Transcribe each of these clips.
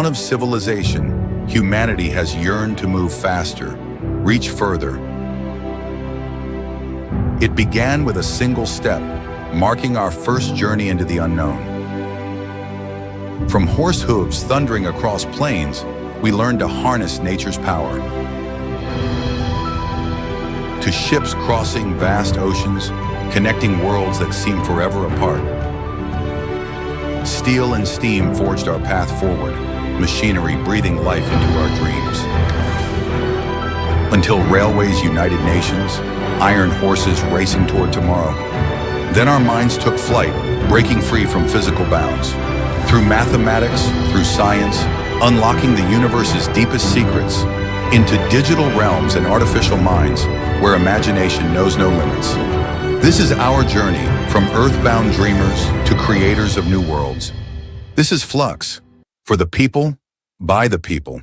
dawn of civilization, humanity has yearned to move faster, reach further. It began with a single step, marking our first journey into the unknown. From horse hooves thundering across plains, we learned to harness nature's power. To ships crossing vast oceans, connecting worlds that seem forever apart. Steel and steam forged our path forward, machinery breathing life into our dreams. Until railways united nations, iron horses racing toward tomorrow. Then our minds took flight, breaking free from physical bounds. Through mathematics, through science, unlocking the universe's deepest secrets, into digital realms and artificial minds where imagination knows no limits. This is our journey from earthbound dreamers to creators of new worlds. This is Flux, for the people, by the people.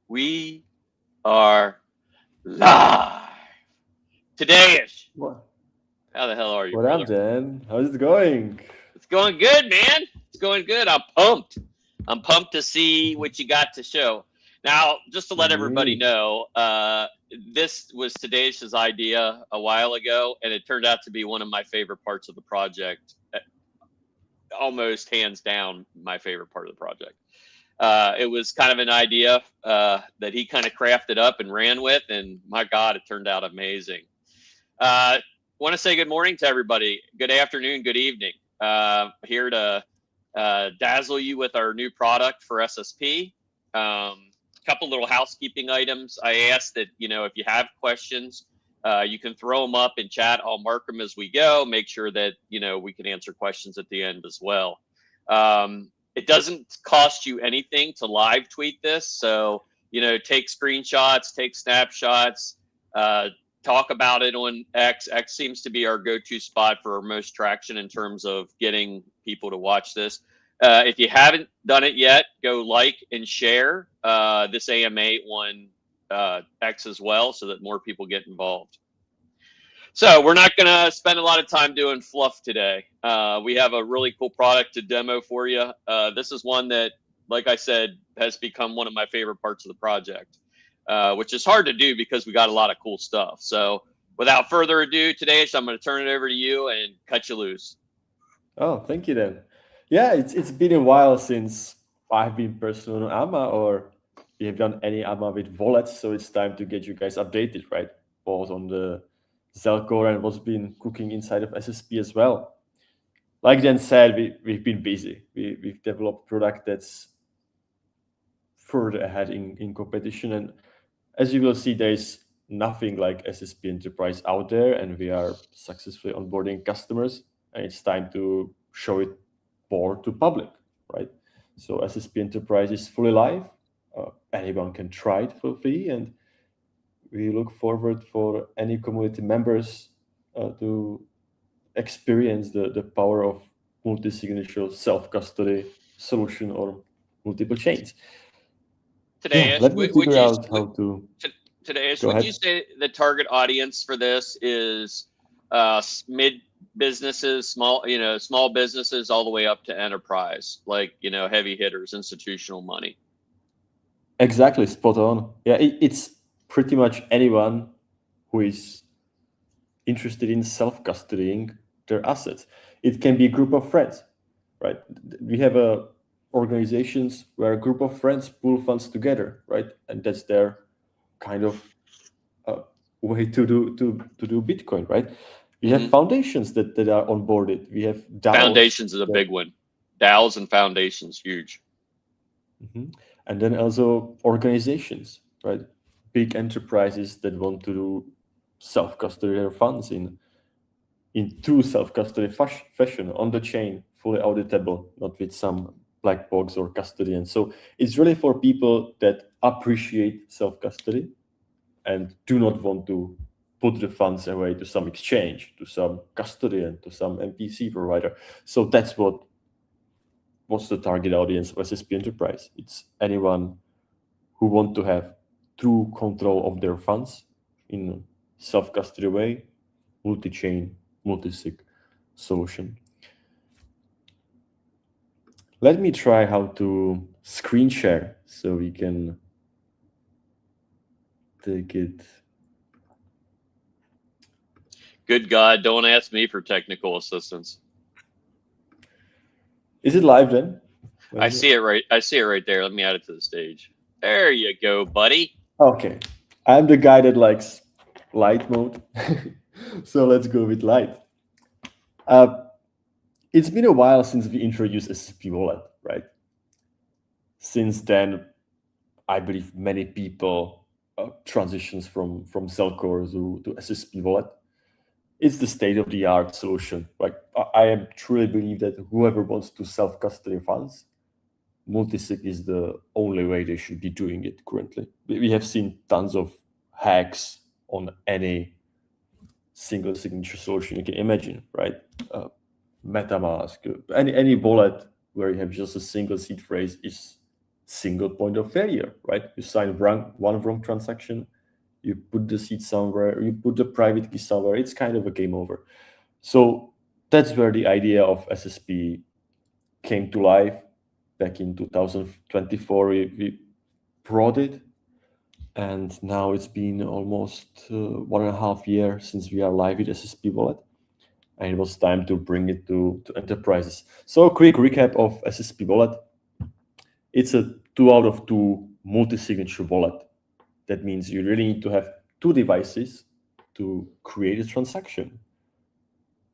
We are live. Today-ish. What? How the hell are you, What brother? up, Dan? How's it going? It's going good, man. It's going good. I'm pumped. I'm pumped to see what you got to show. Now, just to let everybody know, this was Todayish's idea a while ago, and it turned out to be one of my favorite parts of the project. Almost hands down my favorite part of the project. It was kind of an idea that he kind of crafted up and ran with, and my God, it turned out amazing. Want to say good morning to everybody. Good afternoon, good evening. Here to dazzle you with our new product for SSP. Couple little housekeeping items. I asked that, if you have questions, you can throw them up in chat. I'll mark them as we go. Make sure that, we can answer questions at the end as well. It doesn't cost you anything to live tweet this. So, take screenshots, take snapshots, talk about it on X. X seems to be our go-to spot for our most traction in terms of getting people to watch this. If you haven't done it yet, go like and share this AMA on X as well so that more people get involved. So we're not going to spend a lot of time doing fluff today. We have a really cool product to demo for you. This is one that, like I said, has become one of my favorite parts of the project. which is hard to do because we got a lot of cool stuff. So without further ado, today, I'm going to turn it over to you and cut you loose. Oh, thank you then. Yeah, it's been a while since I've been personal on AMA or we have done any AMA with wallets, so it's time to get you guys updated, right? Both on the Zelcore and what's been cooking inside of SSP as well. Like Dan said, we've been busy. We've developed product that's further ahead in competition, and as you will see, there's nothing like SSP Enterprise out there, and we are successfully onboarding customers, and it's time to show it more to public, right? So SSP Enterprise is fully live. Anyone can try it for free, and we look forward for any community members to experience the power of multi-signature self-custody solution or multiple chains. Today, Yeah, let me figure out how to. Today, Go would ahead. you say the target audience for this is mid businesses, small businesses, all the way up to enterprise, like heavy hitters, institutional money? Exactly, spot on. Yeah, it's pretty much anyone who is interested in self-custodying their assets. It can be a group of friends, right? We have organizations where a group of friends pool funds together, right? And that's their kind of way to do Bitcoin, right? We have foundations that are onboarded. We have DAOs. Foundations is a big one. DAOs and foundations, huge. And then also organizations, right? Big enterprises that want to do self-custody their funds in true self-custody fashion on the chain, fully auditable, not with some black box or custodian. So it's really for people that appreciate self-custody and do not want to put the funds away to some exchange, to some custodian, to some MPC provider. So that's what's the target audience of SSP Enterprise. It's anyone who want to have true control of their funds in a self-custody way, multi-chain, multi-sig solution. Let me try how to screen share so we can take it. Good God, don't ask me for technical assistance. Is it live then? I see it right there. Let me add it to the stage. There you go, buddy. Okay. I'm the guy that likes light mode. So let's go with light. It's been a while since we introduced SSP Wallet, right? Since then, I believe many people transitions from Zelcore to SSP Wallet. It's the state-of-the-art solution. Like I truly believe that whoever wants to self-custody funds, multisig is the only way they should be doing it currently. We have seen tons of hacks on any single signature solution you can imagine, right? MetaMask, any wallet where you have just a single seed phrase is single point of failure, right? You sign one wrong transaction, you put the seed somewhere, you put the private key somewhere, it's kind of a game over. So that's where the idea of SSP came to life. Back in 2024, we brought it, and now it's been almost 1.5 years since we are live with SSP Wallet, and it was time to bring it to enterprises. So a quick recap of SSP Wallet. It's a 2 out of 2 multi-signature wallet. That means you really need to have 2 devices to create a transaction.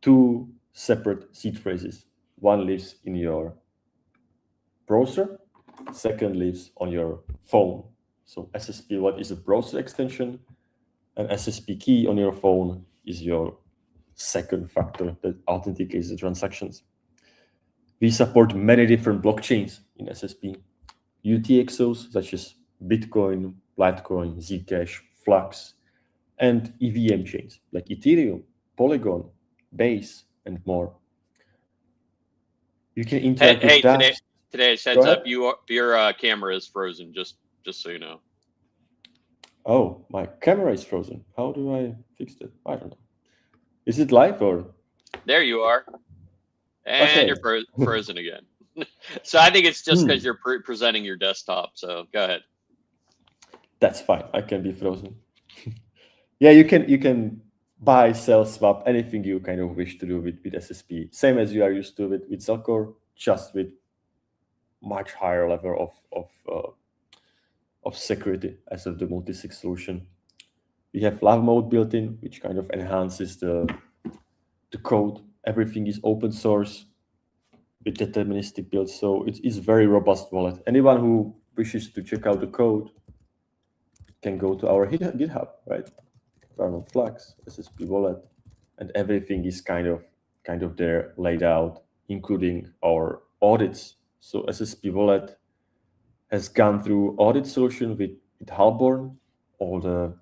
2 separate seed phrases. One lives in your browser, second lives on your phone. So SSP Wallet is a browser extension, and SSP key on your phone is your second factor that authenticates the transactions. We support many different blockchains in SSP. UTXOs such as Bitcoin, Litecoin, Zcash, Flux, and EVM chains like Ethereum, Polygon, Base, and more. You can interact with that. Today, heads up, your camera is frozen, just so you know. Oh, my camera is frozen. How do I fix that? I don't know. Is it live or? There you are. And okay. You're frozen again. So I think it's just because you're presenting your desktop. So go ahead. That's fine. I can be frozen. Yeah, you can buy, sell, swap, anything you kind of wish to do with SSP. Same as you are used to with Zelcore, just with much higher level of security as of the multi-sig solution. We have love mode built in, which kind of enhances the code. Everything is open source with deterministic builds, so it's very robust wallet. Anyone who wishes to check out the code can go to our GitHub, right? Run on Flux, SSP wallet, and everything is kind of there laid out, including our audits. So SSP wallet has gone through audit solution with Halborn, all the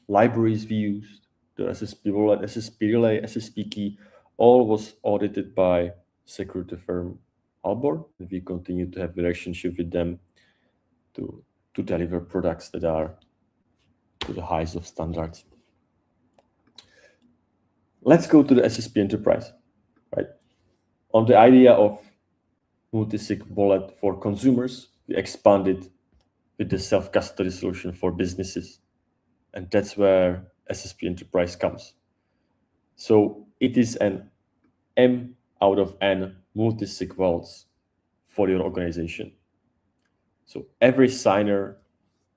libraries we used, the SSP wallet, SSP relay, SSP key, all was audited by security firm Halborn, and we continue to have relationship with them to deliver products that are to the highest of standards. Let's go to the SSP Enterprise, right? On the idea of multi-sig wallet for consumers, we expanded with the self-custody solution for businesses. And that's where SSP Enterprise comes. So it is an M out of N multi-sig vaults for your organization. So every signer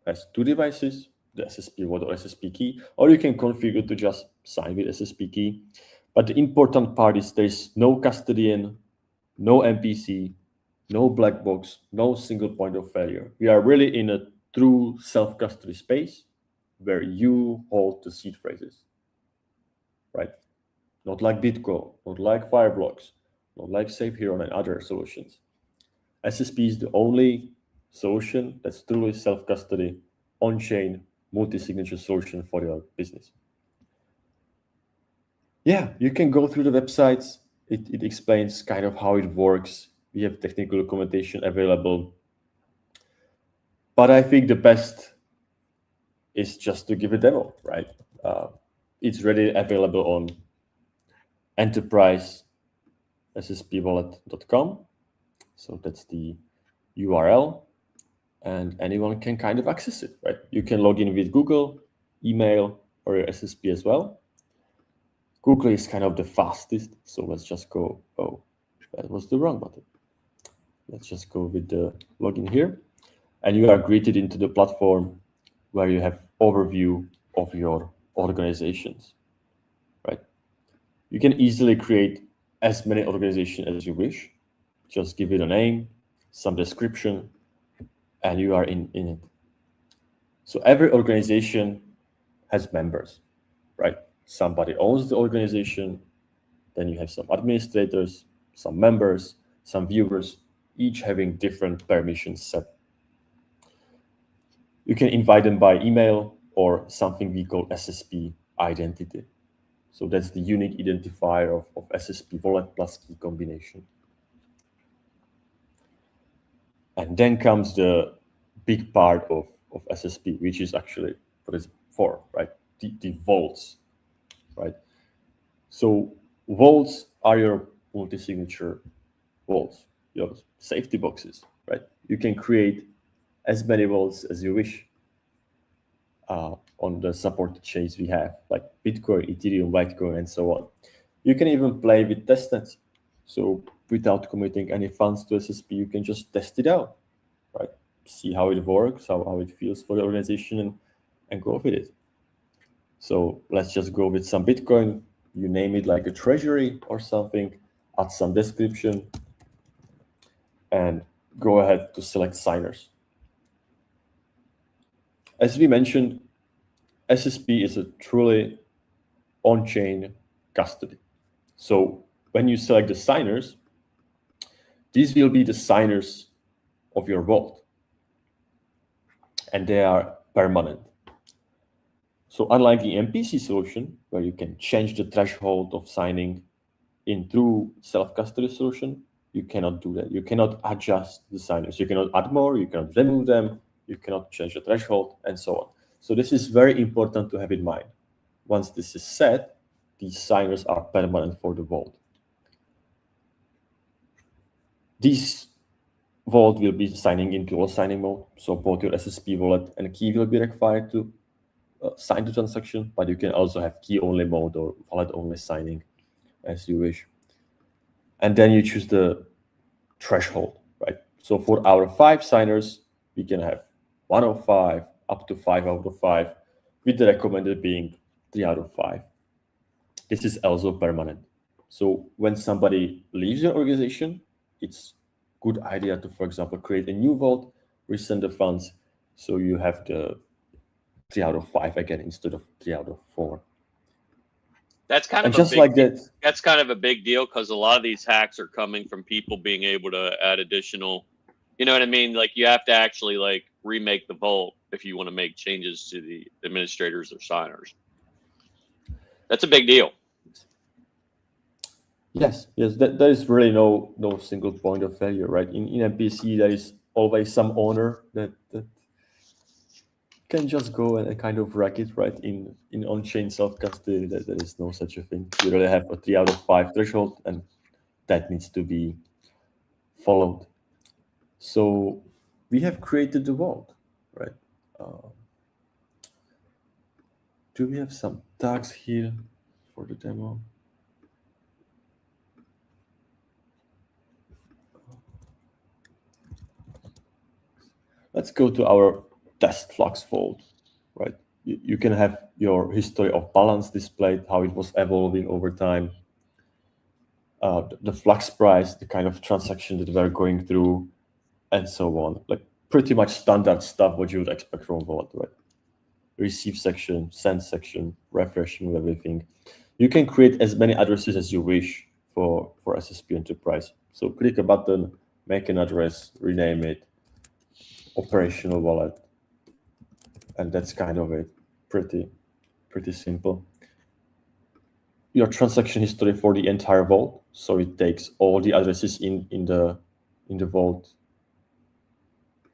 has two devices, the SSP wallet or SSP key, or you can configure to just sign with SSP key. But the important part is there's no custodian, no MPC, no black box, no single point of failure. We are really in a true self-custody space where you hold the seed phrases, right? Not like Bitcoin, not like Fireblocks, not like SafeHero and other solutions. SSP is the only solution that's truly self-custody, on-chain, multi-signature solution for your business. Yeah, you can go through the websites. It explains kind of how it works. We have technical documentation available. But I think the best is just to give a demo, right? It's ready available on enterprise sspwallet.com. So that's the URL, and anyone can kind of access it, right? You can log in with Google, email, or your SSP as well. Google is kind of the fastest, so let's just go, oh, that was the wrong button. Let's just go with the login here. And you are greeted into the platform where you have overview of your organizations, right? You can easily create as many organizations as you wish. Just give it a name, some description, and you are in it. So every organization has members, right? Somebody owns the organization, then you have some administrators, some members, some viewers, each having different permissions set. You can invite them by email or something we call SSP identity. So that's the unique identifier of SSP wallet plus key combination. And then comes the big part of SSP, which is actually what it's for, right? The vaults, right? So vaults are your multi-signature vaults, your safety boxes, right? You can create as many vaults as you wish on the supported chains we have, like Bitcoin, Ethereum, Litecoin, and so on. You can even play with testnets. So without committing any funds to SSP, you can just test it out, right? See how it works, how it feels for the organization, and go with it. So let's just go with some Bitcoin. You name it like a treasury or something, add some description, and go ahead to select signers. As we mentioned, SSP is a truly on-chain custody. So when you select the signers, these will be the signers of your vault, and they are permanent. So unlike the MPC solution, where you can change the threshold of signing in through self-custody solution, you cannot do that. You cannot adjust the signers. You cannot add more, you cannot remove them, you cannot change the threshold, and so on. So this is very important to have in mind. Once this is set, these signers are permanent for the vault. These vault will be signing in dual signing mode. So both your SSP wallet and key will be required to sign the transaction, but you can also have key only mode or wallet only signing as you wish. And then you choose the threshold, right? So for our 5 signers, we can have 1 out of 5 up to 5 out of 5, with the recommended being 3 out of 5. This is also permanent. So when somebody leaves your organization, it's good idea to, for example, create a new vault, resend the funds, so you have the 3 out of 5 again instead of 3 out of 4. That's kind And of just like that, that's kind of a big deal, because a lot of these hacks are coming from people being able to add additional, you know what I mean? Like, you have to actually like remake the vault if you want to make changes to the administrators or signers. That's a big deal. yes, there is really no single point of failure, right? In MPC, there is always some owner that can just go and kind of wreck it, right? In on-chain self-custody, there is no such a thing. You really have a 3 out of 5 threshold, and that needs to be followed. So we have created the vault, right? Do we have some tags here for the demo? Let's go to our test Flux vault, right? You can have your history of balance displayed, how it was evolving over time, the Flux price, the kind of transaction that we're going through, and so on. Like pretty much standard stuff what you would expect from vault, right? Receive section, send section, refreshing everything. You can create as many addresses as you wish for SSP Enterprise. So click a button, make an address, rename it, operational wallet, and that's kind of it. Pretty simple. Your transaction history for the entire vault, so it takes all the addresses in the vault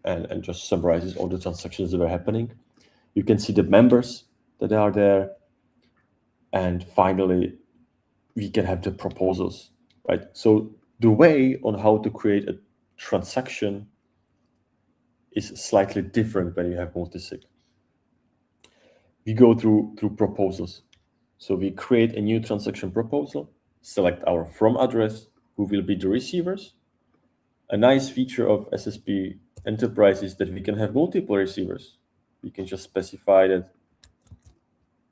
and just summarizes all the transactions that are happening. You can see the members that are there, and finally we can have the proposals, right? So the way on how to create a transaction is slightly different when you have multisig. We go through proposals. So we create a new transaction proposal, select our from address, who will be the receivers. A nice feature of SSP Enterprise is that we can have multiple receivers. We can just specify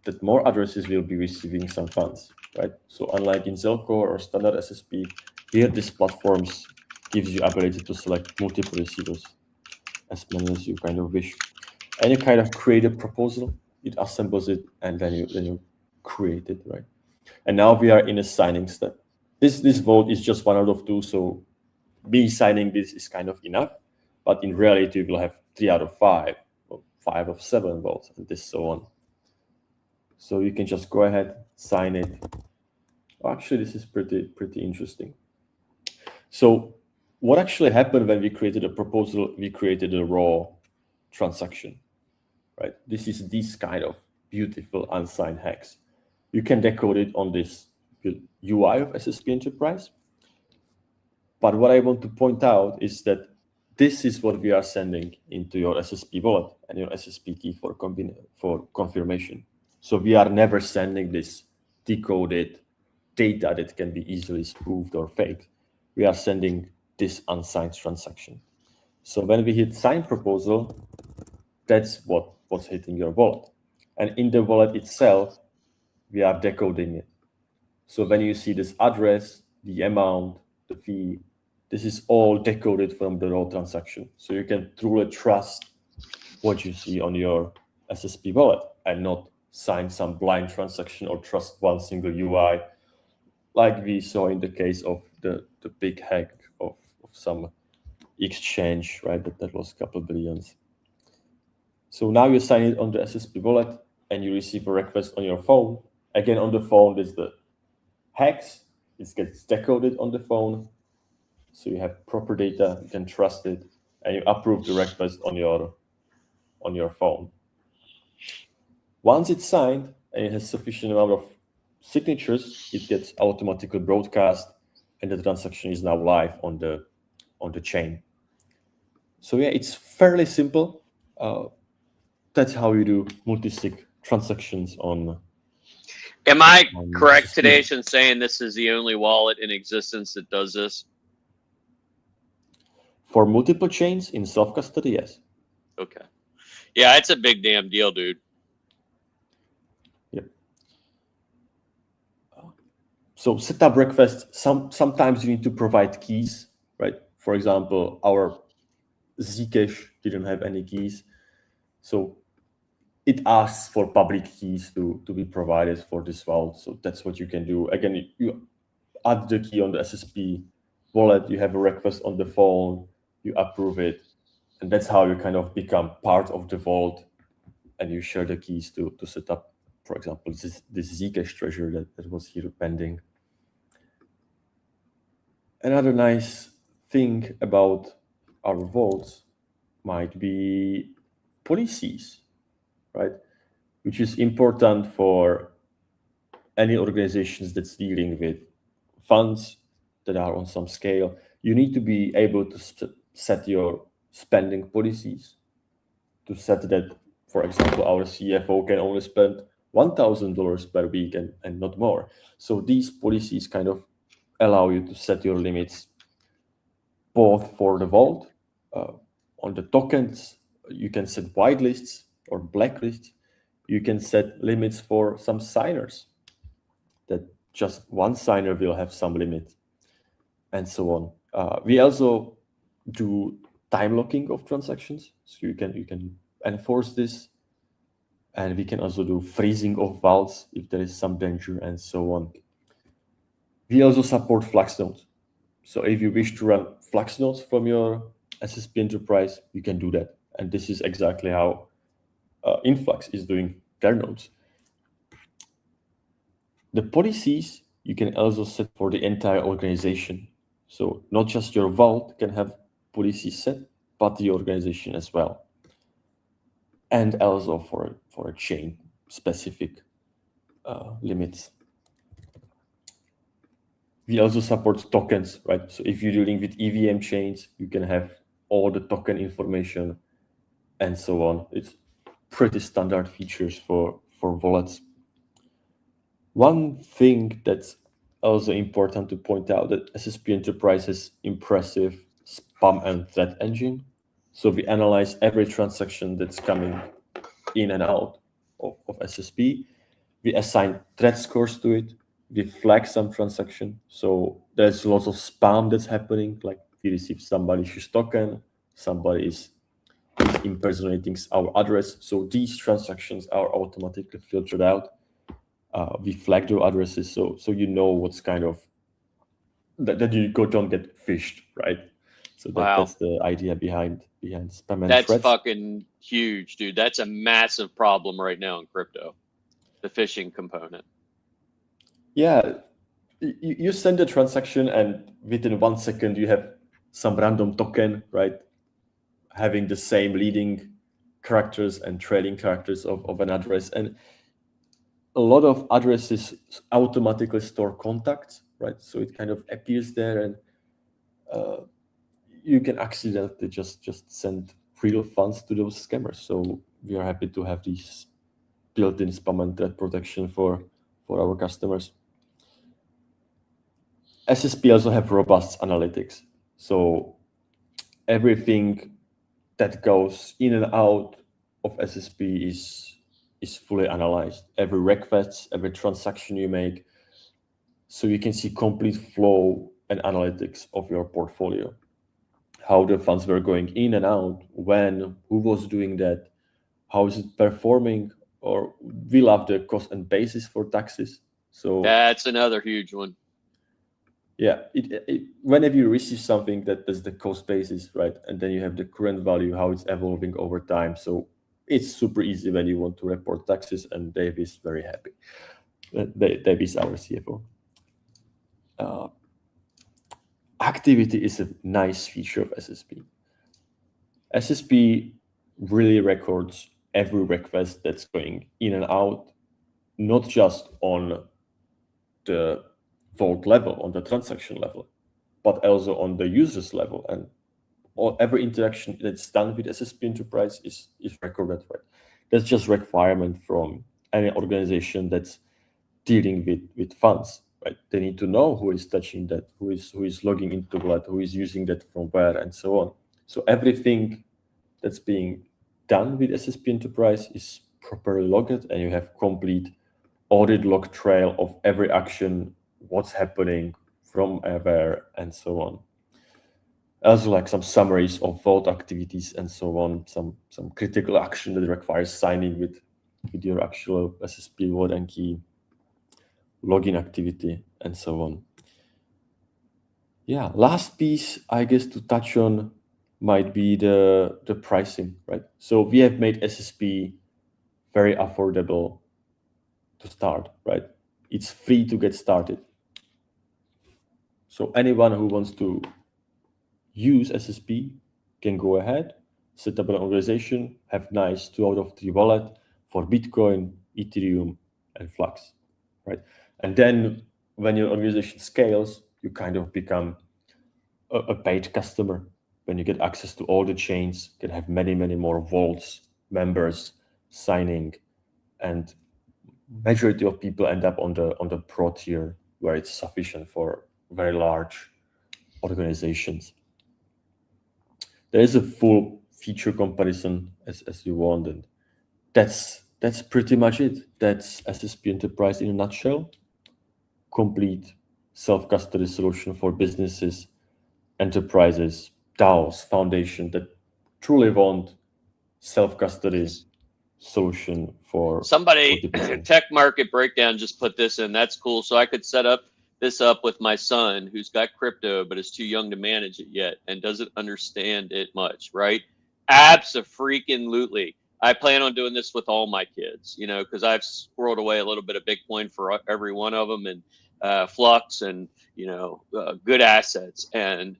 that more addresses will be receiving some funds, right? So unlike in Zelcore or standard SSP, here this platforms gives you ability to select multiple receivers, as many as you kind of wish. And you kind of create a proposal, it assembles it, and then you create it, right? And now we are in a signing step. This vault is just 1 out of 2, so me signing this is kind of enough, but in reality we'll have 3 out of 5, or 5 of 7 vaults, and this so on. So you can just go ahead, sign it. Actually, this is pretty interesting. So what actually happened when we created a proposal? We created a raw transaction, right? This is this kind of beautiful unsigned hex. You can decode it on this UI of SSP Enterprise. But what I want to point out is that this is what we are sending into your SSP wallet and your SSP key for confirmation. So we are never sending this decoded data that can be easily spoofed or faked. We are sending this unsigned transaction. So when we hit sign proposal, that's what's hitting your wallet. And in the wallet itself, we are decoding it. So when you see this address, the amount, the fee, this is all decoded from the raw transaction. So you can truly trust what you see on your SSP wallet and not sign some blind transaction or trust one single UI, like we saw in the case of the big hack of some exchange, right? That was a couple of billions. So now you sign it on the SSP wallet and you receive a request on your phone. Again, on the phone, there's the hex. It gets decoded on the phone. So you have proper data, you can trust it, and you approve the request on your phone. Once it's signed and it has sufficient amount of signatures, it gets automatically broadcast, and the transaction is now live on the chain. So yeah, it's fairly simple. That's how you do multi-sig transactions on. Am I correct, SSP. Tadej, in saying this is the only wallet in existence that does this? For multiple chains in self-custody, yes. Okay. Yeah, it's a big damn deal, dude. Yep. So setup requests, sometimes you need to provide keys, right? For example, our Zcash didn't have any keys. So it asks for public keys to be provided for this vault. So that's what you can do. Again, you add the key on the SSP wallet, you have a request on the phone, you approve it, and that's how you kind of become part of the vault, and you share the keys to set up, for example, this Zcash treasure that was here pending. Another nice thing about our vaults might be policies, right? Which is important for any organizations that's dealing with funds that are on some scale. You need to be able to set your spending policies, to set that, for example, our CFO can only spend $1,000 per week and not more. So these policies kind of allow you to set your limits both for the vault, on the tokens, you can set whitelists or blacklists. You can set limits for some signers, that just one signer will have some limit, and so on. We also do time locking of transactions, so you can enforce this, and we can also do freezing of vaults if there is some danger, and so on. We also support Flux nodes. So if you wish to run Flux nodes from your SSP Enterprise, you can do that. And this is exactly how Influx is doing their nodes. The policies you can also set for the entire organization. So not just your vault can have policies set, but the organization as well. And also for a chain specific limits. We also support tokens, right? So if you're dealing with EVM chains, you can have all the token information and so on. It's pretty standard features for wallets. One thing that's also important to point out, that SSP Enterprise has impressive spam and threat engine. So we analyze every transaction that's coming in and out of SSP. We assign threat scores to it. We flag some transaction. So there's lots of spam that's happening. Like we receive somebody's token, somebody is impersonating our address. So these transactions are automatically filtered out. We flag their addresses, so you know what's kind of that you don't get phished, right? So that's the idea behind spam and That's threats. fucking huge, dude. That's a massive problem right now in crypto, the phishing component. Yeah, you send a transaction, and within 1 second you have some random token, right, having the same leading characters and trailing characters of an address, and a lot of addresses automatically store contacts, right? So it kind of appears there, and you can accidentally just send real funds to those scammers. So we are happy to have these built-in spam and threat protection for our customers. SSP also have robust analytics. So everything that goes in and out of SSP is fully analyzed. Every request, every transaction you make, so you can see complete flow and analytics of your portfolio, how the funds were going in and out, when, who was doing that, how is it performing, or we love the cost and basis for taxes. So that's another huge one. Yeah, whenever you receive something that's the cost basis, right, and then you have the current value, how it's evolving over time. So it's super easy when you want to report taxes, and Dave is very happy. Dave is our CFO. Activity is a nice feature of SSP. SSP really records every request that's going in and out, not just on the vault level, on the transaction level, but also on the users level. And every interaction that's done with SSP Enterprise is recorded, right? That's just requirement from any organization that's dealing with funds, right? They need to know who is touching that, who is logging into what, who is using that from where, and so on. So everything that's being done with SSP Enterprise is properly logged, and you have complete audit log trail of every action, what's happening from where, and so on. Also, like some summaries of vote activities and so on, some critical action that requires signing with your actual SSP vote and key, login activity, and so on. Yeah, last piece I guess to touch on might be the pricing, right? So we have made SSP very affordable to start, right? It's free to get started. So anyone who wants to use SSP can go ahead, set up an organization, have nice 2 out of 3 wallet for Bitcoin, Ethereum, and Flux, right? And then when your organization scales, you kind of become a paid customer. When you get access to all the chains, you can have many more vaults, members signing, and majority of people end up on the pro tier, where it's sufficient for very large organizations. There is a full feature comparison as you want, and that's pretty much it. That's SSP Enterprise in a nutshell. Complete self-custody solution for businesses, enterprises, DAOs, foundation that truly want self-custody solution for somebody. for Tech Market Breakdown just put this in. That's cool. So I could set this up with my son who's got crypto but is too young to manage it yet and doesn't understand it much, right? Abso-freaking-lutely. I plan on doing this with all my kids, because I've squirreled away a little bit of Bitcoin for every one of them, and Flux, and good assets. And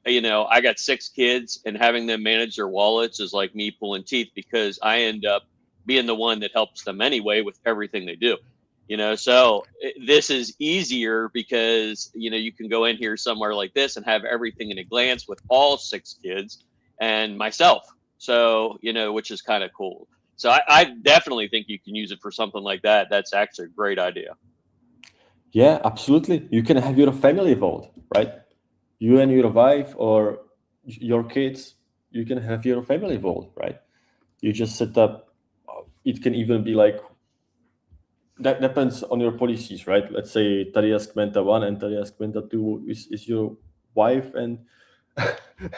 I got 6 kids, and having them manage their wallets is like me pulling teeth, because I end up being the one that helps them anyway with everything they do. So this is easier because you can go in here somewhere like this and have everything in a glance with all 6 kids and myself. So which is kind of cool. So I definitely think you can use it for something like that. That's actually a great idea. Yeah, absolutely. You can have your family vote, right? You and your wife or your kids, you can have your family vote, right? You just set up. It can even be like, that depends on your policies, right? Let's say Tarias Quenta 1 and Tarias Quenta 2 is your wife and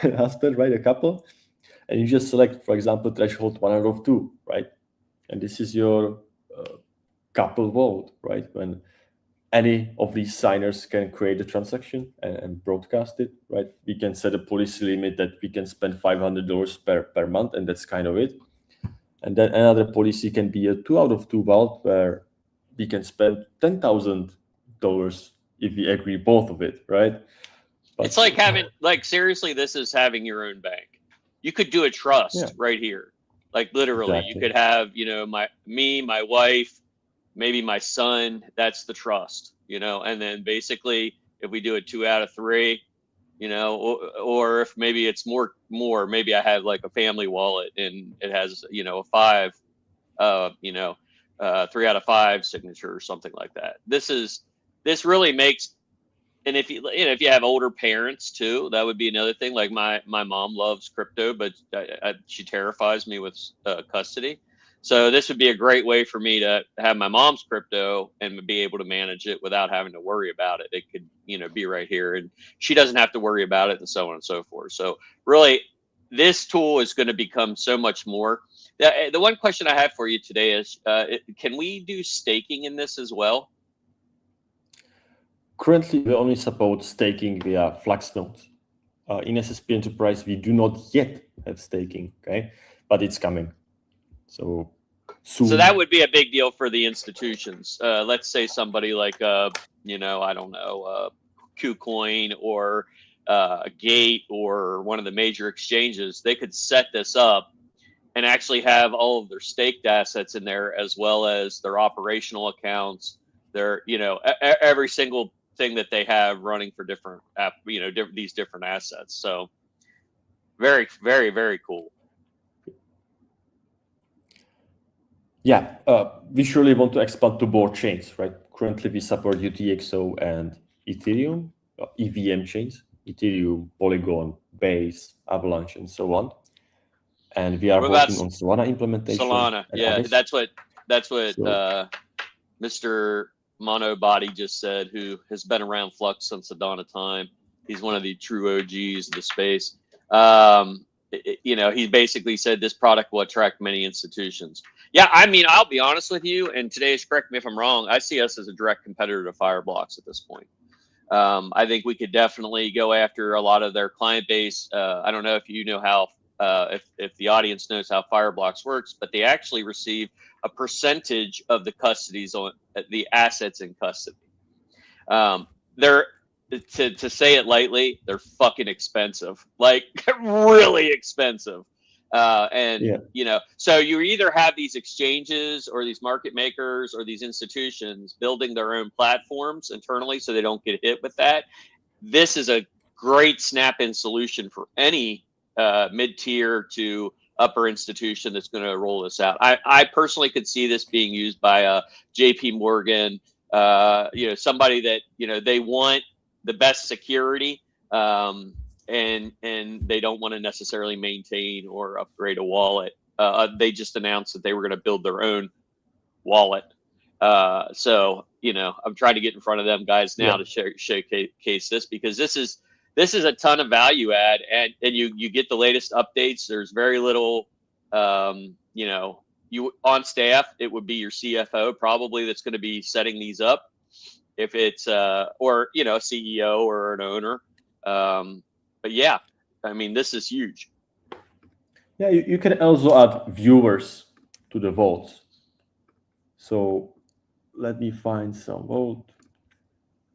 husband, right? A couple. And you just select, for example, threshold 1 out of 2, right? And this is your couple vote, right? When any of these signers can create a transaction and broadcast it, right? We can set a policy limit that we can spend $500 per month, and that's kind of it. And then another policy can be a 2 out of 2 vault, where we can spend $10,000 if we agree both of it, right? But it's like having, seriously, this is having your own bank. You could do a trust right here. Like literally, exactly. You could have, my wife, maybe my son, that's the trust, and then basically if we do a 2 out of 3, or if maybe it's more, maybe I have like a family wallet and it has, a 5, 3 out of 5 signature or something like that. This really makes, and if you have older parents too, that would be another thing. Like my mom loves crypto, but she terrifies me with custody. So this would be a great way for me to have my mom's crypto and be able to manage it without having to worry about it. It could, be right here, and she doesn't have to worry about it, and so on and so forth. So really, this tool is going to become so much more. The one question I have for you today is, can we do staking in this as well? Currently, we only support staking via Flux nodes. In SSP Enterprise, we do not yet have staking, okay? But it's coming. So soon. So that would be a big deal for the institutions. Let's say somebody like, I don't know, KuCoin or Gate or one of the major exchanges. They could set this up and actually have all of their staked assets in there, as well as their operational accounts, their, every single thing that they have running for different, these different assets. So Very, very, very cool. Yeah, we surely want to expand to more chains, right? Currently, we support UTXO and Ethereum, EVM chains, Ethereum, Polygon, Base, Avalanche, and so on. And we are What about working on Solana implementation. Solana? and Yeah, others. that's what So- Mr. Monobody just said, who has been around Flux since the dawn of time. He's one of the true OGs of the space. He basically said this product will attract many institutions. Yeah, I mean, I'll be honest with you, and today's, correct me if I'm wrong, I see us as a direct competitor to Fireblocks at this point. I think we could definitely go after a lot of their client base. I don't know if you know how, if the audience knows how Fireblocks works, but they actually receive a percentage of the custodies on the assets in custody. They're, to say it lightly, they're fucking expensive, like really expensive. So you either have these exchanges or these market makers or these institutions building their own platforms internally so they don't get hit with that. This is a great snap-in solution for any mid-tier to upper institution that's going to roll this out. I personally could see this being used by a JP Morgan, somebody that, they want the best security, and they don't want to necessarily maintain or upgrade a wallet. They just announced that they were going to build their own wallet. So I'm trying to get in front of them guys now to showcase this, because this is a ton of value add, and you get the latest updates. There's very little, you on staff, it would be your CFO probably that's going to be setting these up, if it's or a CEO or an owner. But yeah, I mean, this is huge. Yeah, you can also add viewers to the vaults. So let me find some vault.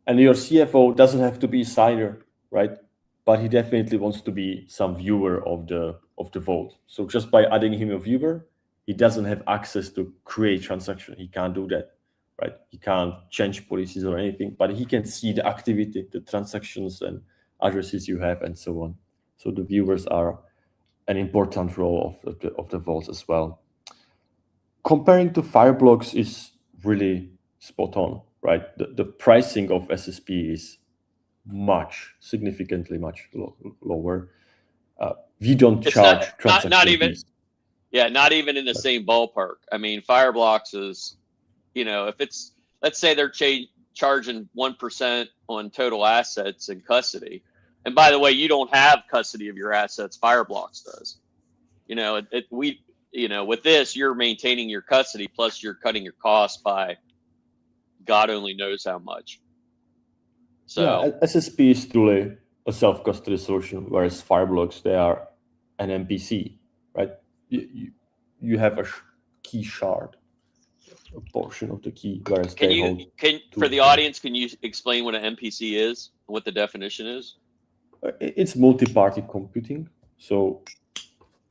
And your CFO doesn't have to be a signer, right? But he definitely wants to be some viewer of the vault. So just by adding him a viewer, he doesn't have access to create transaction. He can't do that, right? He can't change policies or anything, but he can see the activity, the transactions and addresses you have, and so on. So the viewers are an important role of the vaults as well. Comparing to Fireblocks is really spot on, right? The pricing of SSP is significantly much lower. We don't charge transaction not even fees. Yeah, not even in the same ballpark. I mean, Fireblocks is, if it's, let's say they're charging 1% on total assets in custody. And by the way, you don't have custody of your assets. Fireblocks does. With this, you're maintaining your custody, plus you're cutting your costs by God only knows how much. So yeah, SSP is truly a self-custody solution, whereas Fireblocks, they are an MPC, right? You have a key shard, a portion of the key, whereas for the audience, can you explain what an MPC is, what the definition is? It's multi-party computing. So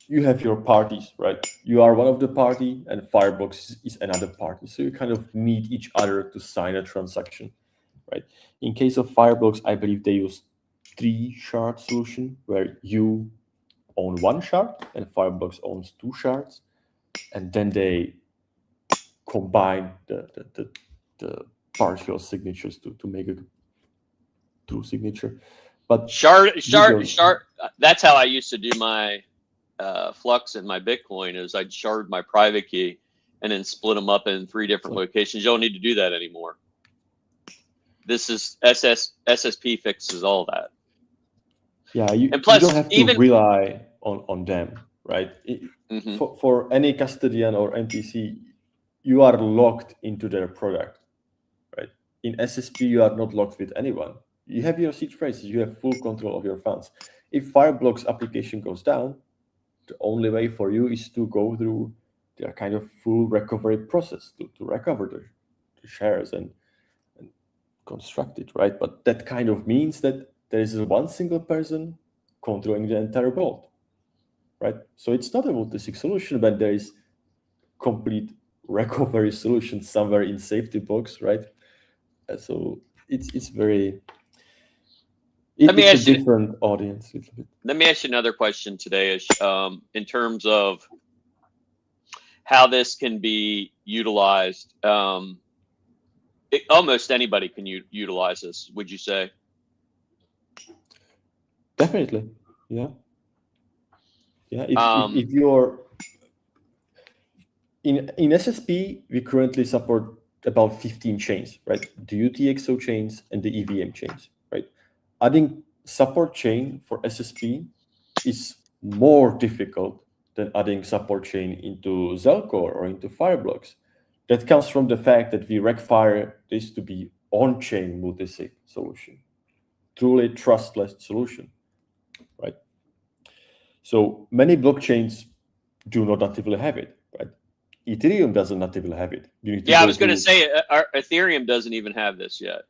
you have your parties, right? You are one of the party, and Fireblocks is another party. So you kind of need each other to sign a transaction, right? In case of Fireblocks, I believe they use 3-shard solution, where you own 1 shard and Fireblocks owns 2 shards, and then they combine the partial signatures to make a true signature. But shard. That's how I used to do my Flux and my Bitcoin. Is I'd shard my private key and then split them up in 3 different locations. You don't need to do that anymore. This is SSP fixes all that. Yeah, you don't have to rely on them, right? For any custodian or MPC, you are locked into their product, right? In SSP, you are not locked with anyone. You have your seed phrases, you have full control of your funds. If Fireblocks application goes down, the only way for you is to go through their kind of full recovery process to recover the shares and construct it, right? But that kind of means that there is one single person controlling the entire vault, right? So it's not a multi-sig solution, but there is complete recovery solution somewhere in safety box, right? So it's very, Let me It's ask a you. different audience. A little bit. Let me ask you another question today, Ish, in terms of how this can be utilized. Almost anybody can utilize this, would you say? Definitely, yeah, yeah. Um, If you're in SSP, we currently support about 15 chains, right? The UTXO chains and the EVM chains, right? Adding support chain for SSP is more difficult than adding support chain into Zelcore or into Fireblocks. That comes from the fact that we require this to be on-chain multisig solution, truly trustless solution, right? So many blockchains do not natively have it, right? Ethereum doesn't natively have it. You need to yeah, I go was going to through. say Ethereum doesn't even have this yet.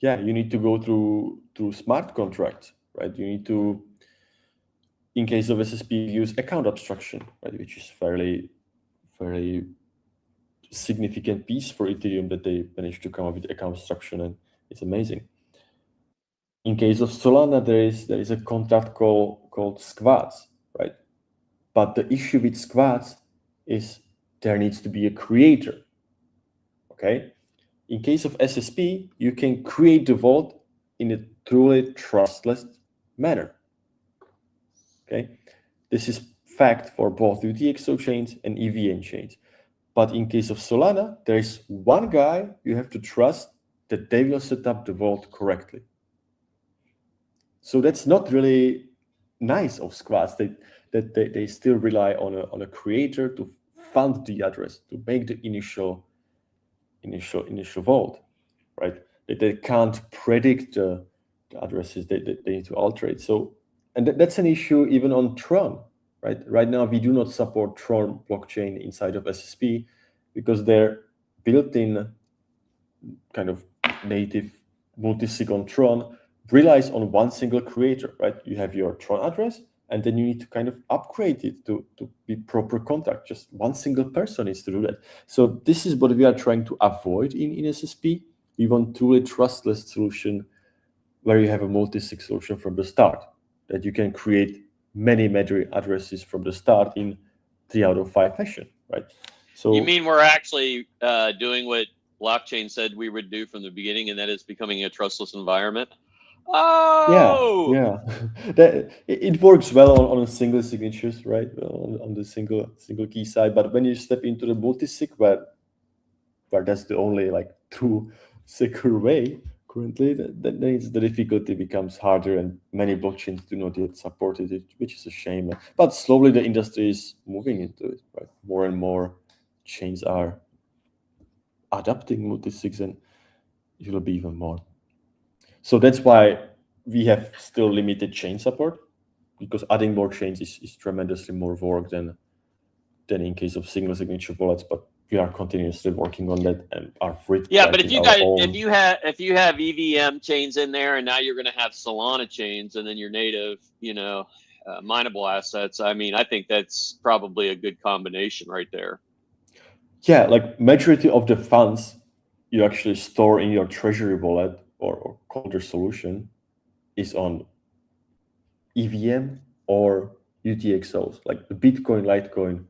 Yeah, you need to go through smart contracts, right? You need to, in case of SSP, use account abstraction, right, which is fairly significant piece for Ethereum that they managed to come up with account abstraction, and it's amazing. In case of Solana, there is a contract called squads, right? But the issue with squads is there needs to be a creator. Okay. In case of SSP, you can create the vault in a truly trustless manner. Okay. This is fact for both UTXO chains and EVM chains. But in case of Solana, there is one guy you have to trust that they will set up the vault correctly. So that's not really nice of squads. They still rely on a creator to fund the address, to make the initial vault, right? They can't predict the addresses. They need to alter it. So, and that's an issue even on Tron, right? Right now, we do not support Tron blockchain inside of SSP because their built-in kind of native multi-sig on Tron relies on one single creator, right? You have your Tron address, and then you need to kind of upgrade it to be proper contact. Just one single person needs to do that. So this is what we are trying to avoid in SSP. We want truly trustless solution where you have a multi-sig solution from the start, that you can create many addresses from the start in 3 out of 5 fashion, right? So You mean we're actually doing what blockchain said we would do from the beginning, and that is becoming a trustless environment? Oh, yeah. That it works well on a single signatures, right? On the single key side. But when you step into the multi-sig, where that's the only like true secure way currently, then the difficulty becomes harder, and many blockchains do not yet support it, which is a shame. But slowly the industry is moving into it, right? More and more chains are adapting multi-sigs, and it will be even more. So that's why we have still limited chain support, because adding more chains is tremendously more work than in case of single signature wallets. But we are continuously working on that and are yeah. But if you got own. if you have EVM chains in there, and now you're going to have Solana chains, and then your native, mineable assets. I mean, I think that's probably a good combination right there. Yeah, like majority of the funds you actually store in your treasury wallet or Coulter solution is on EVM or UTXOs, like the Bitcoin, Litecoin,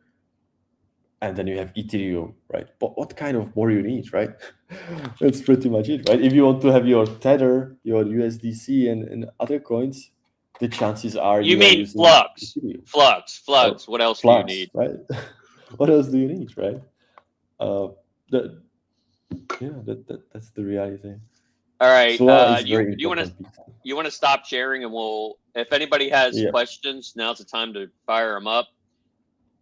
and then you have Ethereum, right? But what kind of more you need, right? That's pretty much it, right? If you want to have your Tether, your USDC, and other coins, the chances are You are mean using Flux? Ethereum. Flux. Or What else do you Flux, need? right? What else do you need, right? That's the reality. All right. Solana is You very important piece. you want to stop sharing, and if anybody has Yeah. questions, now's the time to fire them up.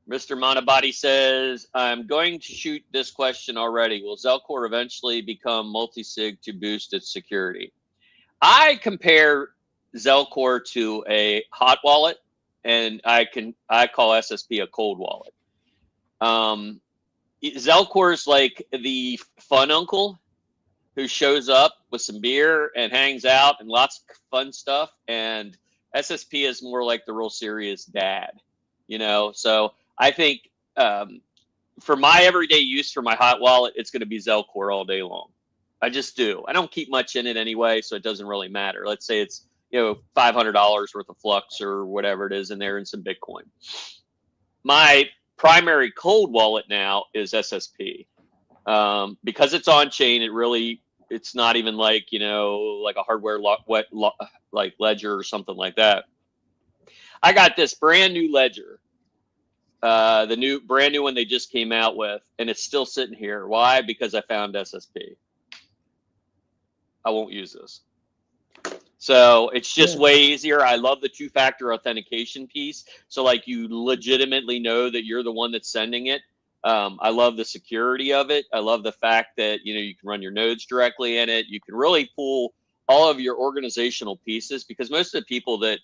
Mr. Monabody says, I'm going to shoot this question already. Will Zelcore eventually become multi-sig to boost its security? I compare Zelcore to a hot wallet, and I call SSP a cold wallet. Zelcore's like the fun uncle who shows up with some beer and hangs out and lots of fun stuff. And SSP is more like the real serious dad, So I think for my everyday use for my hot wallet, it's going to be Zelcore all day long. I just do. I don't keep much in it anyway, so it doesn't really matter. Let's say it's $500 worth of Flux or whatever it is in there and some Bitcoin. My primary cold wallet now is SSP. Because it's on chain, it's not even like, like a hardware like ledger or something like that. I got this brand new ledger, the brand new one they just came out with, and it's still sitting here. Why? Because I found SSP. I won't use this. So it's just way easier. I love the two-factor authentication piece. So like you legitimately know that you're the one that's sending it. I love the security of it. I love the fact that, you can run your nodes directly in it. You can really pull all of your organizational pieces, because most of the people that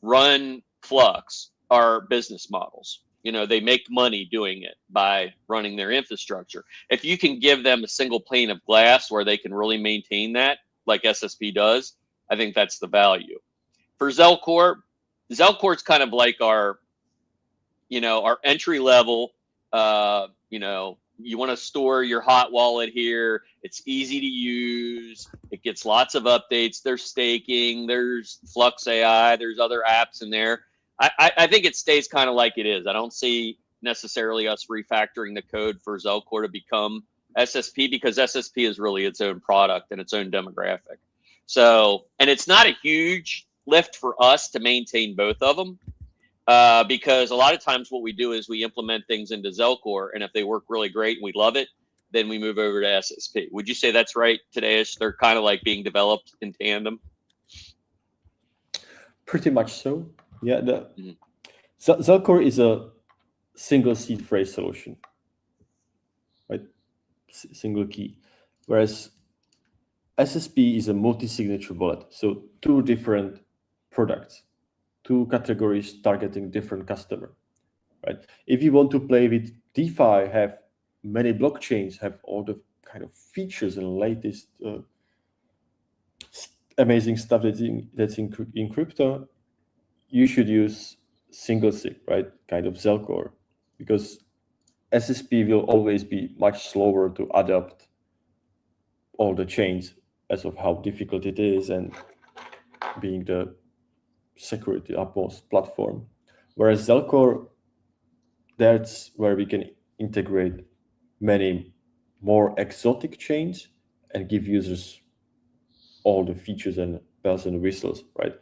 run Flux are business models. They make money doing it by running their infrastructure. If you can give them a single pane of glass where they can really maintain that, like SSP does, I think that's the value. For Zelcore is kind of like our entry level. You want to store your hot wallet here. It's easy to use. It gets lots of updates. There's staking. There's Flux AI. There's other apps in there. I think it stays kind of like it is. I don't see necessarily us refactoring the code for Zelcore to become SSP, because SSP is really its own product and its own demographic. So, and it's not a huge lift for us to maintain both of them. Because a lot of times what we do is we implement things into Zelcore, and if they work really great and we love it, then we move over to SSP. Would you say that's right, Tadeusz? They're kind of like being developed in tandem? Pretty much so. Yeah. Zelcore is a single seed phrase solution, right? Single key. Whereas SSP is a multi-signature wallet. So two different products. Two categories targeting different customer, right? If you want to play with DeFi, have many blockchains, have all the kind of features and latest amazing stuff that's in crypto, you should use single sig, right? Kind of Zelcore, because SSP will always be much slower to adapt all the chains as of how difficult it is, and being the security utmost platform. Whereas Zelcore, that's where we can integrate many more exotic chains and give users all the features and bells and whistles, right?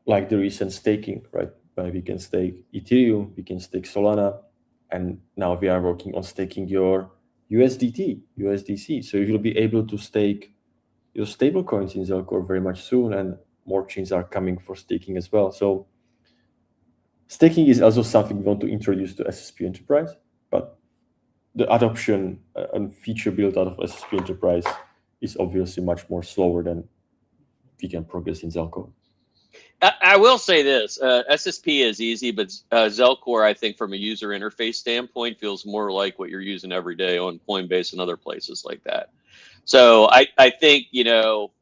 Like the recent staking, right? Where we can stake Ethereum, we can stake Solana, and now we are working on staking your USDC. So you will be able to stake your stable coins in Zelcore very much soon, and more chains are coming for staking as well. So staking is also something we want to introduce to SSP Enterprise, but the adoption and feature build out of SSP Enterprise is obviously much more slower than we can progress in Zelcore. I will say this, SSP is easy, but Zelcore, I think from a user interface standpoint, feels more like what you're using every day on Coinbase and other places like that. So I think,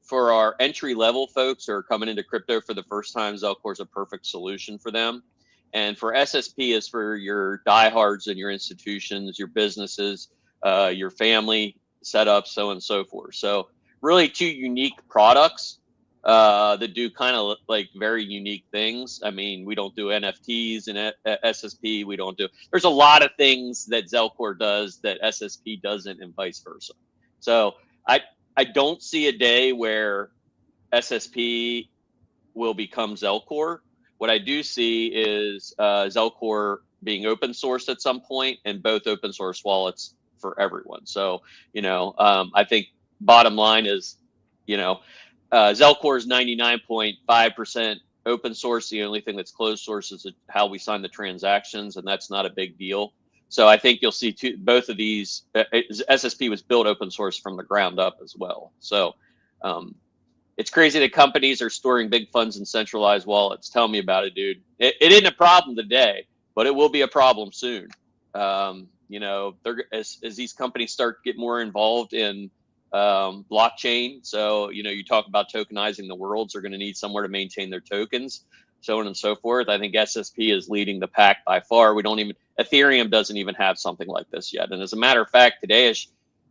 for our entry level folks who are coming into crypto for the first time, Zelcore is a perfect solution for them. And for SSP is for your diehards and your institutions, your businesses, your family setups, so on and so forth. So really two unique products that do kind of like very unique things. I mean, we don't do NFTs in SSP. There's a lot of things that Zelcore does that SSP doesn't, and vice versa. So I don't see a day where SSP will become Zelcore. What I do see is Zelcore being open source at some point, and both open source wallets for everyone. So, I think bottom line is, Zelcore is 99.5% open source. The only thing that's closed source is how we sign the transactions, and that's not a big deal. So I think you'll see both of these. SSP was built open source from the ground up as well. So it's crazy that companies are storing big funds in centralized wallets. Tell me about it, dude. It isn't a problem today, but it will be a problem soon. As these companies start to get more involved in blockchain. So, you talk about tokenizing the worlds, they're going to need somewhere to maintain their tokens, so on and so forth. I think SSP is leading the pack by far. Ethereum doesn't even have something like this yet. And as a matter of fact, Tadeusz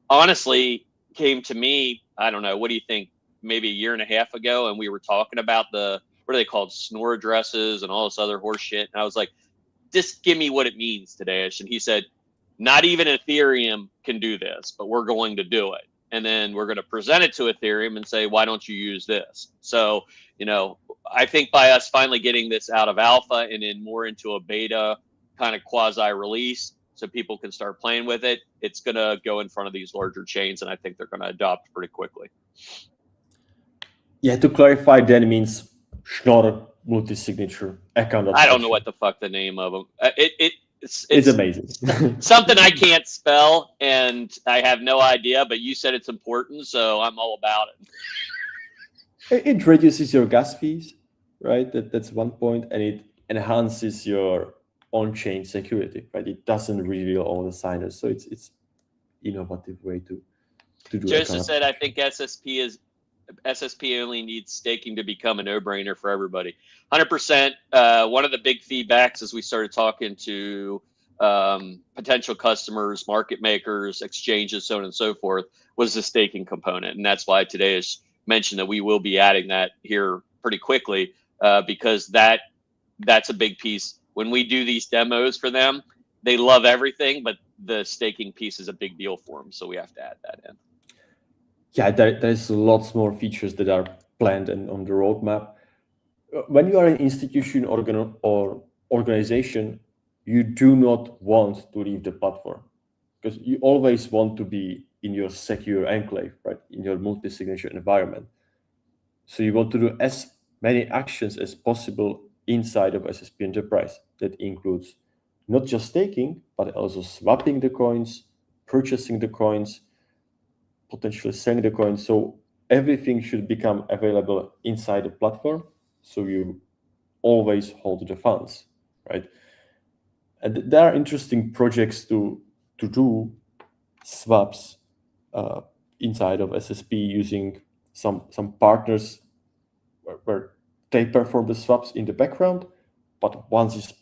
honestly came to me, I don't know, what do you think? maybe a year and a half ago, and we were talking about what are they called, snore addresses and all this other horse shit. And I was like, just give me what it means today. And he said, not even Ethereum can do this, but we're going to do it. And then we're going to present it to Ethereum and say, why don't you use this? So, I think by us finally getting this out of alpha and then more into a beta kind of quasi release so people can start playing with it, it's going to go in front of these larger chains. And I think they're going to adopt pretty quickly. Yeah, to clarify, then means Schnorr multi-signature account. I don't know what the fuck the name of them. It's amazing. Something I can't spell, and I have no idea. But you said it's important, so I'm all about it. It reduces your gas fees, right? That's one point, and it enhances your on-chain security, right? It doesn't reveal all the signers, so it's innovative way to do. Joseph said, I think SSP only needs staking to become a no-brainer for everybody. 100%. One of the big feedbacks as we started talking to potential customers, market makers, exchanges, so on and so forth, was the staking component. And that's why today is mentioned that we will be adding that here pretty quickly because that's a big piece. When we do these demos for them, they love everything, but the staking piece is a big deal for them. So we have to add that in. Yeah, there's lots more features that are planned and on the roadmap. When you are an institution or organization, you do not want to leave the platform because you always want to be in your secure enclave, right? In your multi-signature environment. So you want to do as many actions as possible inside of SSP Enterprise. That includes not just staking, but also swapping the coins, purchasing the coins, potentially selling the coins. So everything should become available inside the platform. So you always hold the funds, right? And there are interesting projects to do swaps inside of SSP using some partners where they perform the swaps in the background, but once it's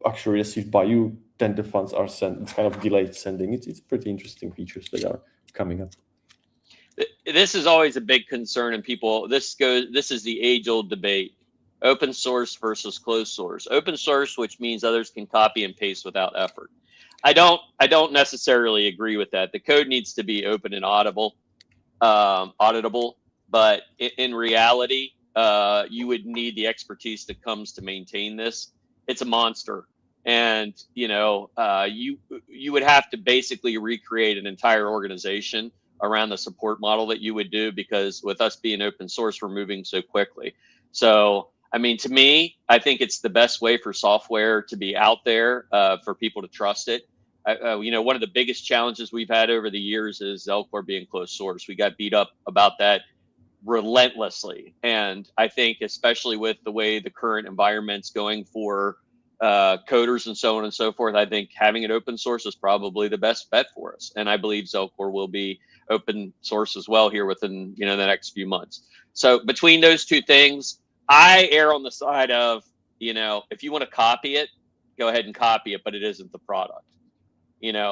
actually received by you, then the funds are sent. It's kind of delayed sending. It's pretty interesting features that are coming up. This is always a big concern in people. This is the age-old debate: open source versus closed source. Open source, which means others can copy and paste without effort. I don't necessarily agree with that. The code needs to be open and auditable, but in reality, you would need the expertise that comes to maintain this. It's a monster, and you would have to basically recreate an entire organization around the support model that you would do, because with us being open source, we're moving so quickly. So, I mean, to me, I think it's the best way for software to be out there, for people to trust it. One of the biggest challenges we've had over the years is Zelcore being closed source. We got beat up about that relentlessly. And I think especially with the way the current environment's going for coders and so on and so forth, I think having it open source is probably the best bet for us. And I believe Zelcore will be open source as well here within the next few months. So between those two things, I err on the side of, if you want to copy it, go ahead and copy it, but it isn't the product.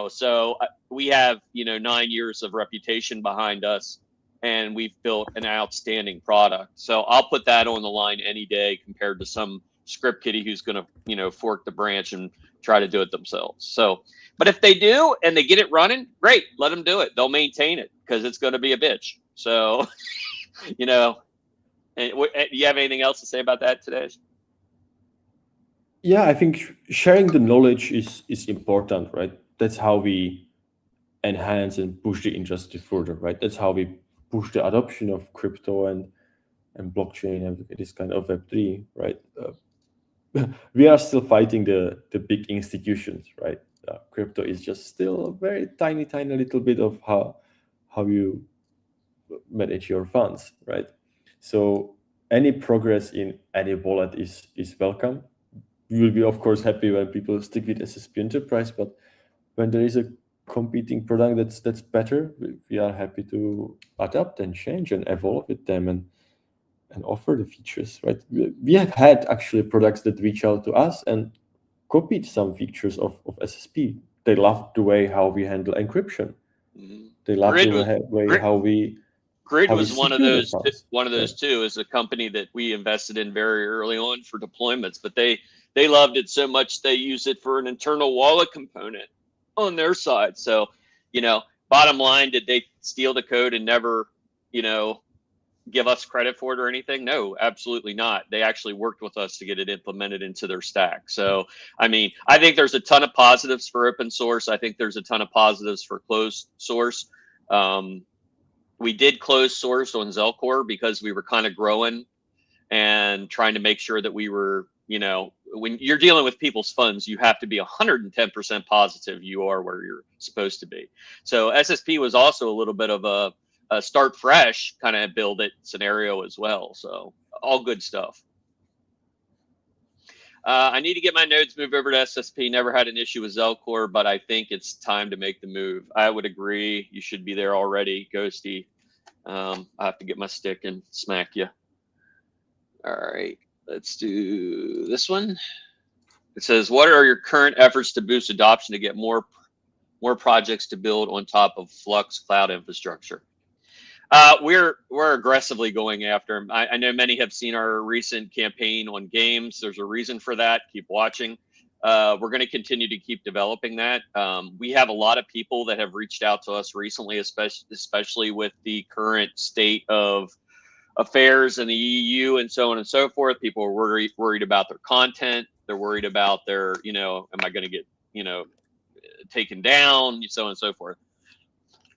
So we have 9 years of reputation behind us, and we've built an outstanding product. So I'll put that on the line any day compared to some script kiddie who's going to fork the branch and try to do it themselves. So, but if they do and they get it running, great, let them do it. They'll maintain it because it's going to be a bitch. So, do you have anything else to say about that today? Yeah, I think sharing the knowledge is important, right? That's how we enhance and push the industry further, right? That's how we push the adoption of crypto and blockchain and this kind of Web3, right? We are still fighting the big institutions, right? Crypto is just still a very tiny little bit of how you manage your funds, right? So any progress in any wallet is welcome. We will be, of course, happy when people stick with SSP Enterprise, but when there is a competing product that's better, we are happy to adapt and change and evolve with them and offer the features, right? We have had actually products that reach out to us and copied some features of SSP. They loved the way how we handle encryption. Mm-hmm. They loved the way how we Grid how we was one of secure the those. funds. One of those too is a company that we invested in very early on for deployments, but they loved it so much they use it for an internal wallet component on their side. So, bottom line, did they steal the code and never, give us credit for it or anything? No, absolutely not. They actually worked with us to get it implemented into their stack. So, I think there's a ton of positives for open source. I think there's a ton of positives for closed source. We did close source on Zelcore because we were kind of growing and trying to make sure that we were, when you're dealing with people's funds, you have to be 110% positive you are where you're supposed to be. So SSP was also a little bit of a start fresh kind of build it scenario as well. So all good stuff. I need to get my nodes moved over to SSP. Never had an issue with Zelcore, but I think it's time to make the move. I would agree. You should be there already, Ghosty. I have to get my stick and smack you. All right, let's do this one. It says, what are your current efforts to boost adoption to get more projects to build on top of Flux cloud infrastructure? We're aggressively going after them. I know many have seen our recent campaign on games. There's a reason for that. Keep watching. We're going to continue to keep developing that. We have a lot of people that have reached out to us recently, especially with the current state of affairs in the EU and so on and so forth. People are worried about their content. They're worried about their, am I going to get, taken down, so on and so forth.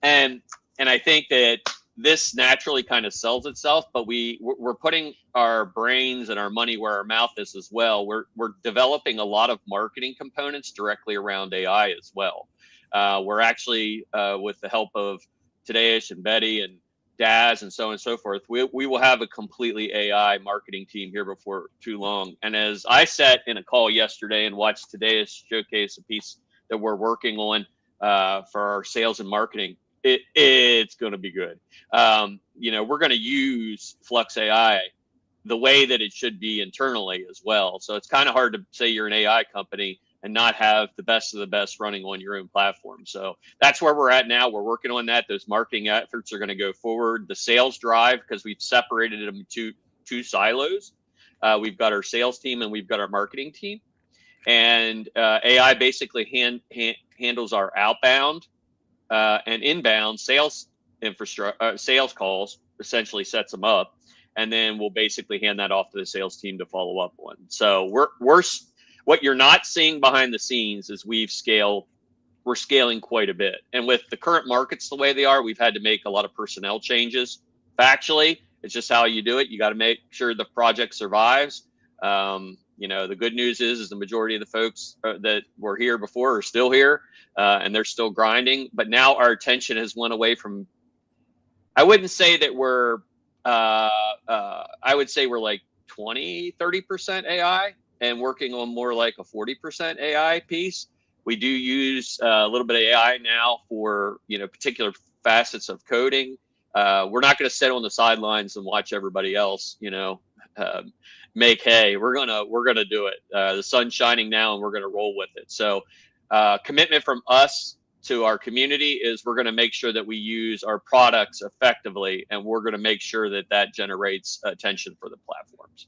And I think that this naturally kind of sells itself, but we're putting our brains and our money where our mouth is as well. We're developing a lot of marketing components directly around AI as well. We're actually, with the help of Tadeusz and Betty and Daz and so on and so forth, we will have a completely AI marketing team here before too long. And as I sat in a call yesterday and watched Tadeusz showcase a piece that we're working on for our sales and marketing, it's going to be good. We're going to use Flux AI the way that it should be internally as well. So it's kind of hard to say you're an AI company and not have the best of the best running on your own platform. So that's where we're at now. We're working on that. Those marketing efforts are going to go forward. The sales drive, because we've separated them into two silos. We've got our sales team and we've got our marketing team. And AI basically handles our outbound and inbound sales infrastructure, sales calls, essentially sets them up, and then we'll basically hand that off to the sales team to follow up on. So we're what you're not seeing behind the scenes is we're scaling quite a bit, and with the current markets the way they are, we've had to make a lot of personnel changes. Factually, it's just how you do it. You got to make sure the project survives. The good news is the majority of the folks that were here before are still here, and they're still grinding. But now our attention has went away from, I wouldn't say that we're, I would say we're like 20-30% AI and working on more like a 40% AI piece. We do use a little bit of AI now for, particular facets of coding. We're not going to sit on the sidelines and watch everybody else, make hay. We're gonna do it. The sun's shining now, and we're gonna roll with it. So, commitment from us to our community is we're gonna make sure that we use our products effectively, and we're gonna make sure that that generates attention for the platforms.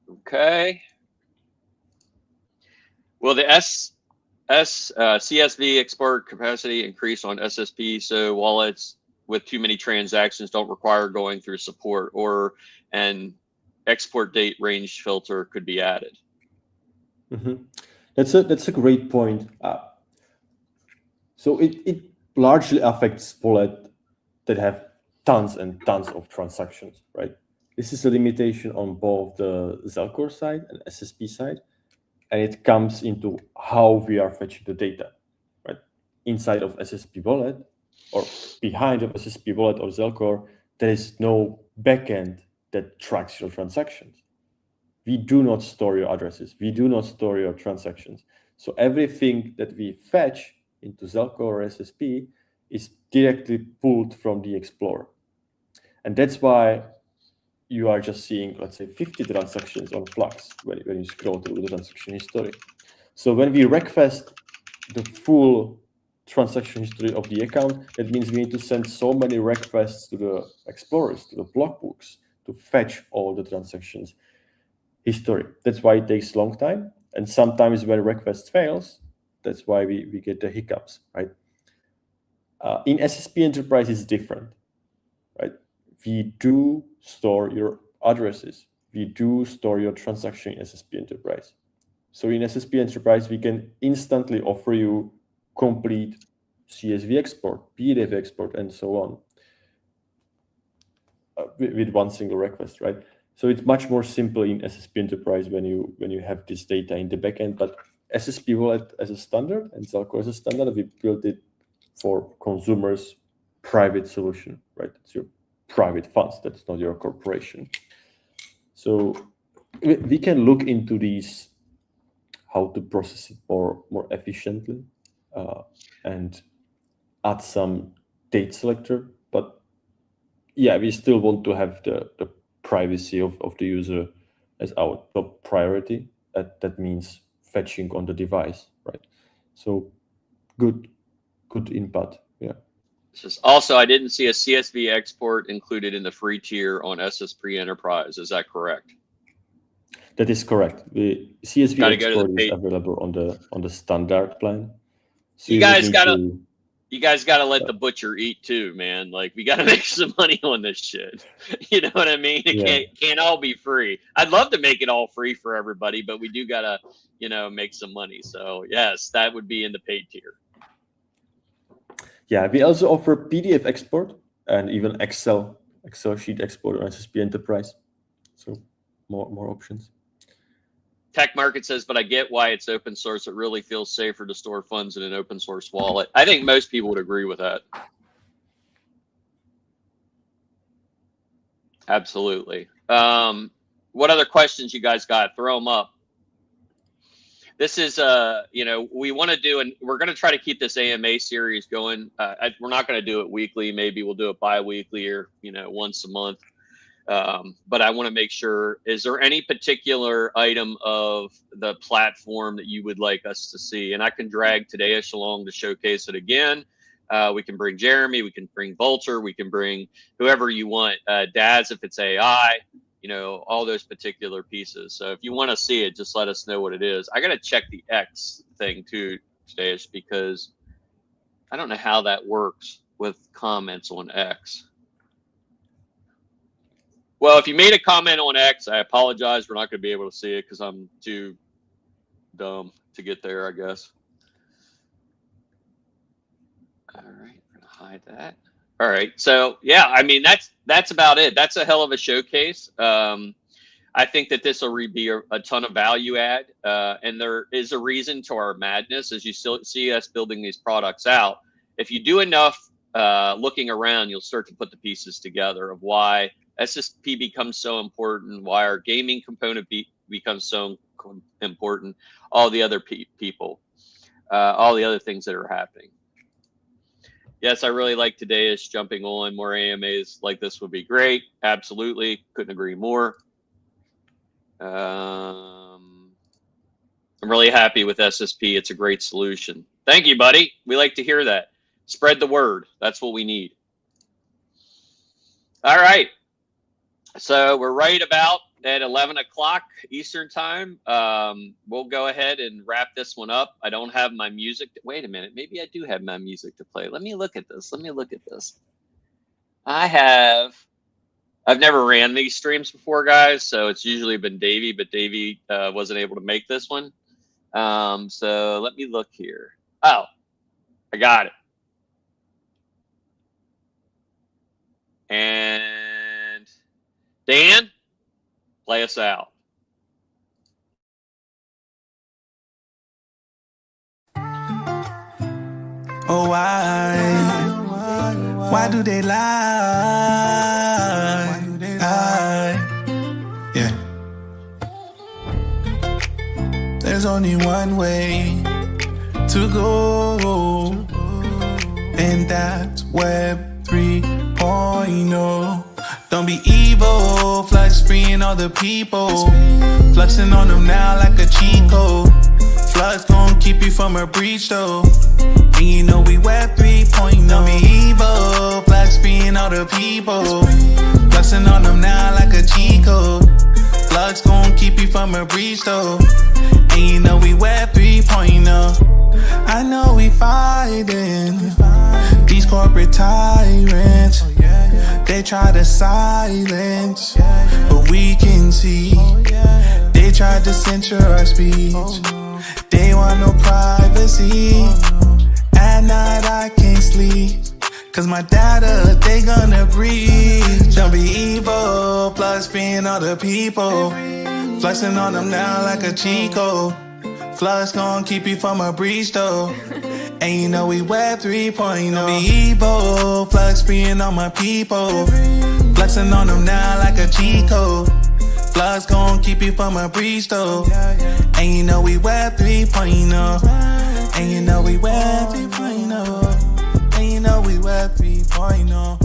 Okay. Will the CSV export capacity increase on SSP so wallets with too many transactions don't require going through support, or an export date range filter could be added? Mm-hmm. That's a great point. So it largely affects wallets that have tons and tons of transactions, right? This is a limitation on both the Zelcore side and SSP side, and it comes into how we are fetching the data, right? Inside of SSP wallet or behind of SSP wallet or Zelcore, there is no backend that tracks your transactions. We do not store your addresses. We do not store your transactions. So everything that we fetch into Zelcore or SSP is directly pulled from the Explorer. And that's why you are just seeing, let's say, 50 transactions on Flux when you scroll through the transaction history. So when we request the full transaction history of the account. That means we need to send so many requests to the explorers, to the block books, to fetch all the transactions history. That's why it takes a long time. And sometimes when request fails, that's why we get the hiccups, right? In SSP Enterprise, it's different, right? We do store your addresses. We do store your transaction in SSP Enterprise. So in SSP Enterprise, we can instantly offer you complete CSV export, PDF export, and so on with one single request, right? So it's much more simple in SSP Enterprise when you have this data in the backend. But SSP Wallet as a standard and Zelcore as a standard, we built it for consumers' private solution, right? It's your private funds. That's not your corporation. So we can look into these, how to process it more efficiently, and add some date selector. But yeah, we still want to have the privacy of the user as our top priority. That means fetching on the device, right? So good input. Yeah. Also, I didn't see a CSV export included in the free tier on SSP Enterprise. Is that correct? That is correct. The CSV export is available on the standard plan. So you guys gotta let the butcher eat too, man. Like, we gotta make some money on this shit. You know what I mean? It can't all be free. I'd love to make it all free for everybody, but we do gotta, make some money. So yes, that would be in the paid tier. Yeah, we also offer PDF export and even Excel sheet export on SSP Enterprise. So more options. Tech Market says, but I get why it's open source. It really feels safer to store funds in an open source wallet. I think most people would agree with that. Absolutely. What other questions you guys got? Throw them up. This is, we want to do, and we're going to try to keep this AMA series going. We're not going to do it weekly. Maybe we'll do it bi-weekly or, once a month. But I want to make sure, is there any particular item of the platform that you would like us to see? And I can drag Tadeusz along to showcase it again. We can bring Jeremy, we can bring Vulture, we can bring whoever you want, Daz if it's AI, all those particular pieces. So if you want to see it, just let us know what it is. I got to check the X thing too, Tadeusz, because I don't know how that works with comments on X. Well, if you made a comment on X, I apologize. We're not going to be able to see it because I'm too dumb to get there, I guess. All right, we're going to hide that. All right, so yeah, I mean, that's about it. That's a hell of a showcase. I think that this will be a ton of value add, and there is a reason to our madness as you still see us building these products out. If you do enough looking around, you'll start to put the pieces together of why SSP becomes so important, why our gaming component becomes so important, all the other people, all the other things that are happening. Yes, I really like Tadeusz jumping on. More AMAs like this would be great. Absolutely. Couldn't agree more. I'm really happy with SSP. It's a great solution. Thank you, buddy. We like to hear that. Spread the word. That's what we need. All right. So we're right about at 11 o'clock Eastern time. We'll go ahead and wrap this one up. I don't have my music. Wait a minute. Maybe I do have my music to play. Let me look at this. I've never ran these streams before, guys. So it's usually been Davey, but Davey wasn't able to make this one. So let me look here. Oh, I got it. And Dan, play us out. Oh, why do they lie? Yeah. There's only one way to go, and that's Web 3.0. Don't be evil, Flux freeing all the people. Fluxing on them now like a cheat code. Flux gon' keep you from a breach though. And you know we Web 3.0. Don't be evil, Flux being all the people. Fluxing on them now like a cheat code. Flux gon' keep you from a breach though. And you know we Web 3.0. I know we fighting these corporate tyrants. They try to silence, but we can see. They tried to censor our speech. They want no privacy. At night I can't sleep, cause my data, they gonna breach. Don't be evil, Flux being all the people. Fluxing on them now like a cheat code. Flux gon' keep you from a breach though. And you know we Web 3.0. Don't be evil, Flux being on my people. Fluxing on them now like a cheat code. Flux gon' keep you from a breach though. And you know we Web 3.0. And you know we Web 3.0. And you know we Web 3.0.